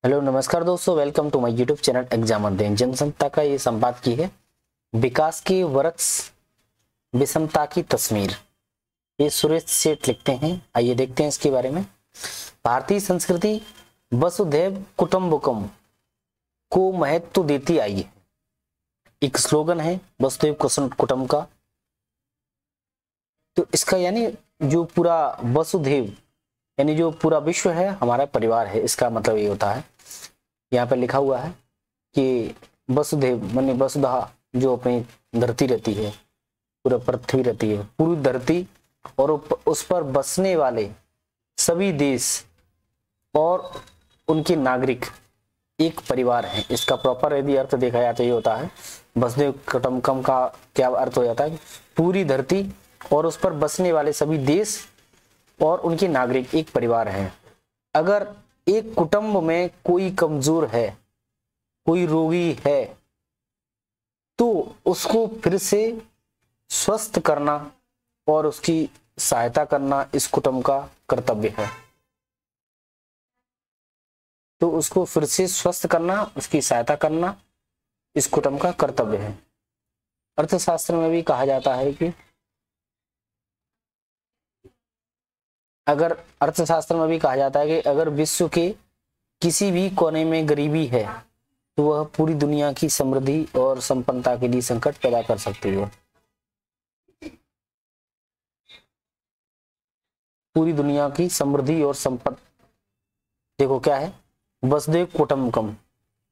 Hello नमस्कार दोस्तों, welcome to my YouTube channel exam Adhyayan. जनसंख्या का ये संपादकीय है विकास के वृक्ष विषमता की तस्वीर। ये सुरेश सेठ लिखते हैं। आइए देखते हैं इसके बारे में। भारतीय संस्कृति वसुधैव कुटुंबकम को महत्व देती आई है। एक स्लोगन है वसुधैव कुटुंब का। तो इसका यानी जो पूरा वसुधैव यानी जो पूरा विश्व है हमारा परिवार है, इसका मतलब ये होता है। यहाँ पर लिखा हुआ है कि वसुधैव माने वसुधा, जो अपनी धरती रहती है, पूरा पृथ्वी रहती है, पूरी धरती और उस पर बसने वाले सभी देश और उनके नागरिक एक परिवार है। इसका प्रॉपर यदि अर्थ देखा जाए तो ये होता है वसुधैव कुटुंबकम का क्या अर्थ हो जाता है, पूरी धरती और उस पर बसने वाले सभी देश और उनके नागरिक एक परिवार हैं। अगर एक कुटुंब में कोई कमजोर है, कोई रोगी है, तो उसको फिर से स्वस्थ करना और उसकी सहायता करना इस कुटुंब का कर्तव्य है। तो उसको फिर से स्वस्थ करना, उसकी सहायता करना इस कुटुंब का कर्तव्य है। अर्थशास्त्र में भी कहा जाता है कि अगर विश्व के किसी भी कोने में गरीबी है तो वह पूरी दुनिया की समृद्धि और संपन्नता के लिए संकट पैदा कर सकती है। पूरी दुनिया की समृद्धि और संपत्ति, देखो क्या है वसुधैव कुटुंबकम।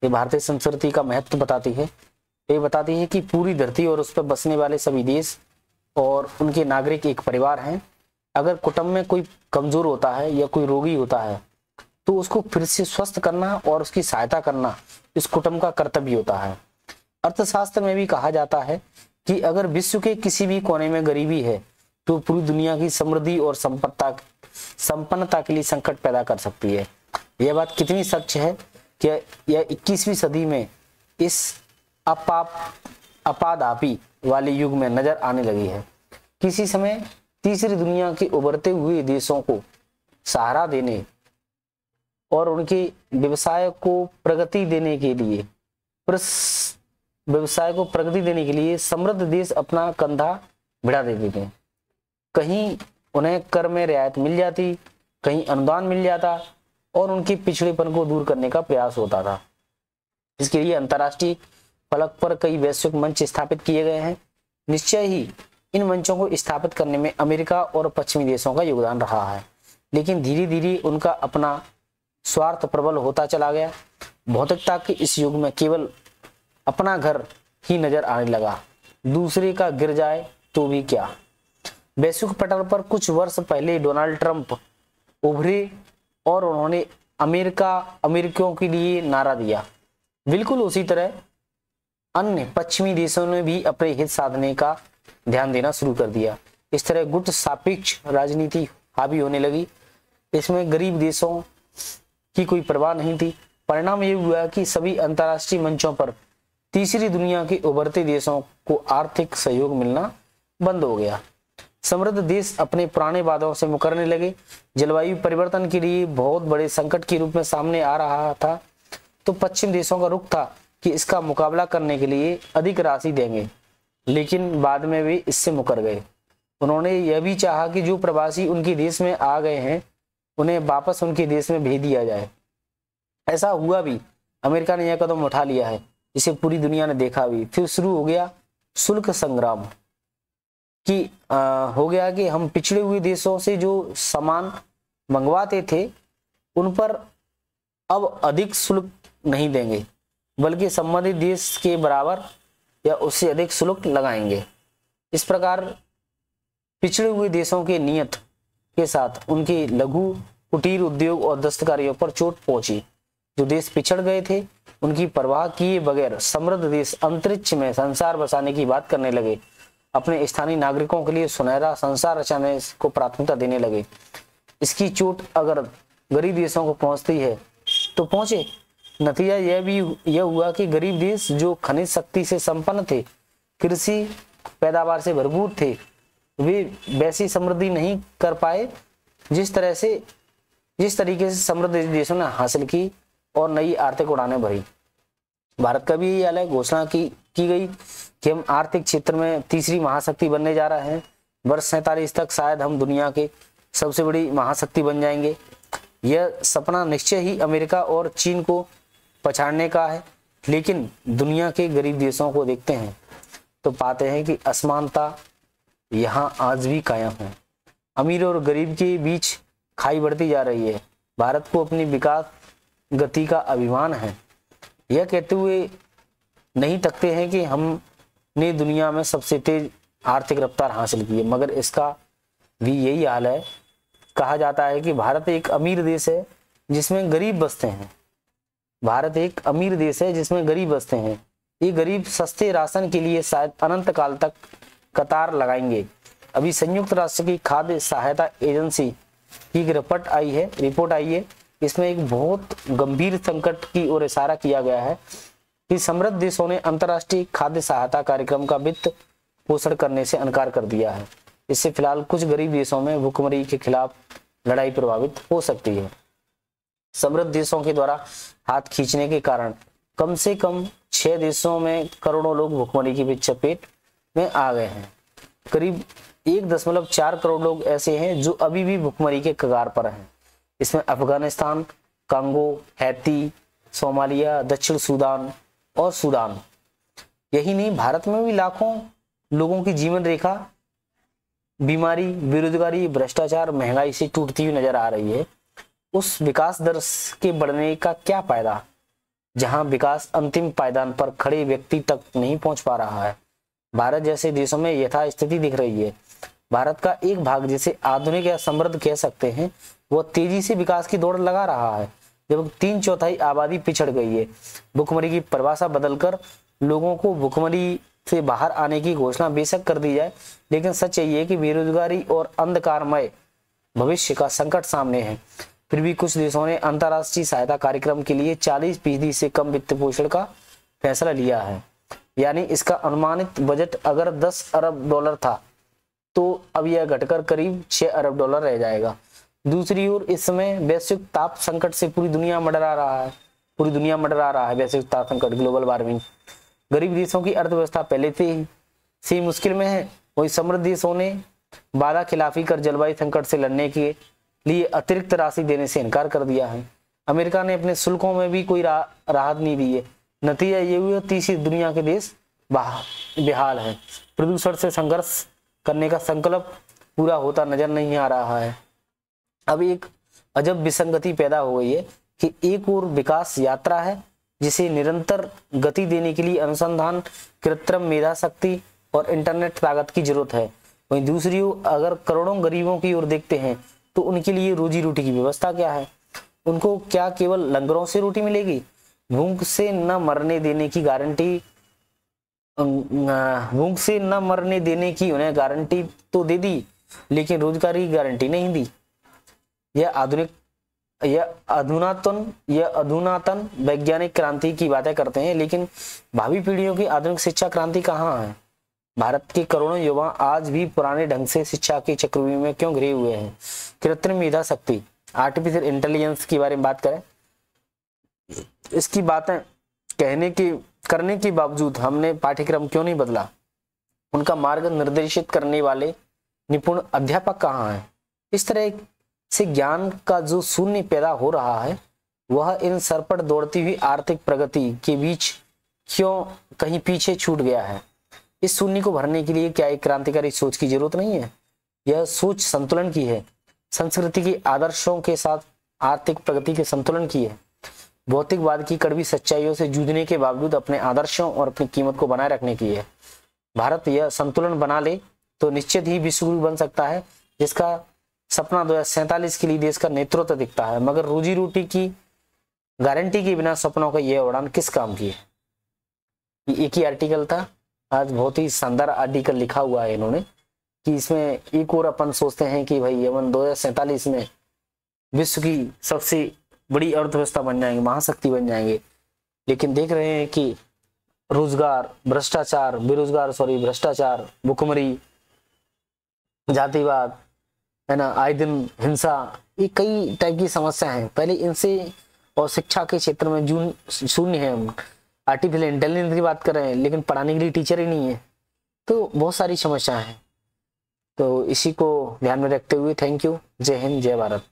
ये भारतीय संस्कृति का महत्व बताती है। ये बताती है कि पूरी धरती और उस पर बसने वाले सभी देश और उनके नागरिक एक परिवार हैं। अगर कुटुंब में कोई कमजोर होता है या कोई रोगी होता है तो उसको फिर से स्वस्थ करना और उसकी सहायता करना इस कुटुंब का कर्तव्य होता है। अर्थशास्त्र में भी कहा जाता है कि अगर विश्व के किसी भी कोने में गरीबी है तो पूरी दुनिया की समृद्धि और संपन्नता के लिए संकट पैदा कर सकती है। यह बात कितनी सच है कि यह 21वीं सदी में इस अपाधापी वाले युग में नजर आने लगी है। किसी समय तीसरी दुनिया के उभरते हुए देशों को सहारा देने और उनके व्यवसाय को प्रगति देने के लिए समृद्ध देश अपना कंधा भिड़ा देते थे। कहीं उन्हें कर में रियायत मिल जाती, कहीं अनुदान मिल जाता और उनके पिछड़ेपन को दूर करने का प्रयास होता था। इसके लिए अंतर्राष्ट्रीय फलक पर कई वैश्विक मंच स्थापित किए गए हैं। निश्चय ही इन मंचों को स्थापित करने में अमेरिका और पश्चिमी देशों का योगदान रहा है, लेकिन धीरे धीरे उनका अपना स्वार्थ प्रबल होता चला गया। भौतिकता के इस युग में केवल अपना घर ही नजर आने लगा, दूसरे का गिर जाए तो भी क्या। वैश्विक पटल पर कुछ वर्ष पहले डोनाल्ड ट्रंप उभरे और उन्होंने अमेरिकियों के लिए नारा दिया। बिल्कुल उसी तरह अन्य पश्चिमी देशों ने भी अपने हित साधने का ध्यान देना शुरू कर दिया। इस तरह गुट सापेक्ष राजनीति हावी होने लगी। इसमें गरीब देशों की कोई परवाह नहीं थी। परिणाम ये हुआ कि सभी अंतर्राष्ट्रीय मंचों पर तीसरी दुनिया के उभरते देशों को आर्थिक सहयोग मिलना बंद हो गया। समृद्ध देश अपने पुराने वादों से मुकरने लगे। जलवायु परिवर्तन के लिए बहुत बड़े संकट के रूप में सामने आ रहा था, तो पश्चिम देशों का रुख था कि इसका मुकाबला करने के लिए अधिक राशि देंगे, लेकिन बाद में वे इससे मुकर गए। उन्होंने यह भी चाहा कि जो प्रवासी उनके देश में आ गए हैं उन्हें वापस उनके देश में भेज दिया जाए। ऐसा हुआ भी। अमेरिका ने यह कदम उठा लिया है, जिसे पूरी दुनिया ने देखा भी। फिर शुरू हो गया शुल्क संग्राम हो गया कि हम पिछड़े हुए देशों से जो सामान मंगवाते थे उन पर अब अधिक शुल्क नहीं देंगे, बल्कि संबंधित देश के बराबर या उससे अधिक शुल्क लगाएंगे। इस प्रकार पिछड़े हुए देशों के नियत के साथ उनके लघु कुटीर उद्योग और दस्तकारियों पर चोट पहुंची। जो देश पिछड़ गए थे उनकी परवाह किए बगैर समृद्ध देश अंतरिक्ष में संसार बसाने की बात करने लगे। अपने स्थानीय नागरिकों के लिए सुनहरा संसार रचाने को प्राथमिकता देने लगे। इसकी चोट अगर गरीब देशों को पहुंचती है तो पहुंचे। नतीजा यह हुआ कि गरीब देश जो खनिज शक्ति से संपन्न थे, कृषि पैदावार से भरपूर थे, वे वैसी समृद्धि नहीं कर पाए जिस तरीके से समृद्ध देशों ने हासिल की। और नई आर्थिक उड़ानें भरी। भारत का भी यही हाल है। घोषणा की गई कि हम आर्थिक क्षेत्र में तीसरी महाशक्ति बनने जा रहे हैं। वर्ष 47 तक शायद हम दुनिया के सबसे बड़ी महाशक्ति बन जाएंगे। यह सपना निश्चय ही अमेरिका और चीन को पछाड़ने का है, लेकिन दुनिया के गरीब देशों को देखते हैं तो पाते हैं कि असमानता यहाँ आज भी कायम है। अमीर और गरीब के बीच खाई बढ़ती जा रही है। भारत को अपनी विकास गति का अभिमान है। यह कहते हुए नहीं तकते हैं कि हमने दुनिया में सबसे तेज आर्थिक रफ्तार हासिल की है, मगर इसका भी यही हाल है। कहा जाता है कि भारत एक अमीर देश है जिसमें गरीब बसते हैं। भारत एक अमीर देश है जिसमें गरीब बसते हैं। ये गरीब सस्ते राशन के लिए शायद अनंत काल तक कतार लगाएंगे। अभी संयुक्त राष्ट्र की खाद्य सहायता एजेंसी की एक रिपोर्ट आई है। इसमें एक बहुत गंभीर संकट की ओर इशारा किया गया है कि समृद्ध देशों ने अंतर्राष्ट्रीय खाद्य सहायता कार्यक्रम का वित्त पोषण करने से इनकार कर दिया है। इससे फिलहाल कुछ गरीब देशों में भुखमरी के खिलाफ लड़ाई प्रभावित हो सकती है। समृद्ध देशों के द्वारा हाथ खींचने के कारण कम से कम 6 देशों में करोड़ों लोग भुखमरी की चपेट में आ गए हैं। करीब 1.4 करोड़ लोग ऐसे हैं जो अभी भी भुखमरी के कगार पर हैं। इसमें अफगानिस्तान, कांगो, हैती, सोमालिया, दक्षिण सूडान और सूडान। यही नहीं, भारत में भी लाखों लोगों की जीवन रेखा बीमारी, बेरोजगारी, भ्रष्टाचार, महंगाई से टूटती हुई नजर आ रही है। उस विकास दर के बढ़ने का क्या फायदा जहां विकास अंतिम पायदान पर खड़े व्यक्ति तक नहीं पहुंच पा रहा है। भारत जैसे देशों में यथास्थिति दिख रही है। भारत का एक भाग जिसे आधुनिक या समृद्ध कह सकते हैं, वह तेजी से विकास की दौड़ लगा रहा है, जब 3/4 आबादी पिछड़ गई है। भुखमरी की परिभाषा बदलकर लोगों को भुखमरी से बाहर आने की घोषणा बेशक कर दी जाए, लेकिन सच यही है कि बेरोजगारी और अंधकारमय भविष्य का संकट सामने है। फिर भी कुछ देशों ने अंतर्राष्ट्रीय सहायता कार्यक्रम के लिए 40% से कम वित्त पोषण का फैसला लिया है। यानी इसका अनुमानित बजट अगर $10 अरब था तो अब यह घटकर करीब $6 अरब रह जाएगा। दूसरी ओर इस समय वैश्विक ताप संकट से पूरी दुनिया मंडरा रहा है। वैश्विक ताप संकट, ग्लोबल वार्मिंग। गरीब देशों की अर्थव्यवस्था पहले से मुश्किल में है। वही समृद्ध देशों ने वादा खिलाफी कर जलवायु संकट से लड़ने के लिए अतिरिक्त राशि देने से इनकार कर दिया है। अमेरिका ने अपने शुल्कों में भी कोई राहत नहीं दी है। नतीजा ये हुआ, तीसरी दुनिया के देश बेहाल है। प्रदूषण से संघर्ष करने का संकल्प पूरा होता नजर नहीं आ रहा है। अब एक अजब विसंगति पैदा हो गई है कि एक और विकास यात्रा है जिसे निरंतर गति देने के लिए अनुसंधान, कृत्रिम मेधा शक्ति और इंटरनेट ताकत की जरूरत है। वहीं दूसरी ओर अगर करोड़ों गरीबों की ओर देखते हैं तो उनके लिए रोजी रोटी की व्यवस्था क्या है? उनको क्या केवल लंगरों से रोटी मिलेगी? भूख से न मरने देने की उन्हें गारंटी तो दे दी, लेकिन रोजगार की गारंटी नहीं दी। यह अधुनातन वैज्ञानिक क्रांति की बातें करते हैं, लेकिन भावी पीढ़ियों की आधुनिक शिक्षा क्रांति कहाँ है? भारत के करोड़ों युवा आज भी पुराने ढंग से शिक्षा के चक्रव्यूह में क्यों घिरे हुए हैं? कृत्रिम मेधा शक्ति, आर्टिफिशियल इंटेलिजेंस के बारे में बात करें, इसकी बातें करने के बावजूद हमने पाठ्यक्रम क्यों नहीं बदला? उनका मार्ग निर्देशित करने वाले निपुण अध्यापक कहाँ हैं? इस तरह से ज्ञान का जो शून्य पैदा हो रहा है, वह इन सरपट दौड़ती हुई आर्थिक प्रगति के बीच क्यों कहीं पीछे छूट गया है? इस शून्य को भरने के लिए क्या एक क्रांतिकारी सोच की जरूरत नहीं है? यह सोच संतुलन की है, संस्कृति के आदर्शों के साथ आर्थिक प्रगति के संतुलन की है। भौतिकवाद की कड़वी सच्चाइयों से जूझने के बावजूद अपने आदर्शों और अपनी कीमत को बनाए रखने की है। भारत यह संतुलन बना ले तो निश्चित ही विश्वगुरु बन सकता है, जिसका सपना 2047 के लिए देश का नेतृत्व दिखता है। मगर रोजी रोटी की गारंटी के बिना सपनों का यह उड़ान किस काम की है? एक ही आर्टिकल था, आज बहुत ही शानदार आर्टिकल लिखा हुआ है इन्होंने कि इसमें एक और अपन सोचते हैं कि भाई हम 2047 में विश्व की सबसे बड़ी अर्थव्यवस्था बन जाएंगे, महाशक्ति बन जाएंगे, लेकिन देख रहे हैं कि भ्रष्टाचार, भुखमरी, जातिवाद है ना, आए दिन हिंसा, ये कई टाइप की समस्या हैं। पहले इनसे और शिक्षा के क्षेत्र में जून शून्य है। हम आर्टिफिशियल इंटेलिजेंस की बात कर रहे हैं लेकिन पढ़ाने के लिए टीचर ही नहीं है, तो बहुत सारी समस्याएं हैं। तो इसी को ध्यान में रखते हुए थैंक यू। जय हिंद, जय भारत।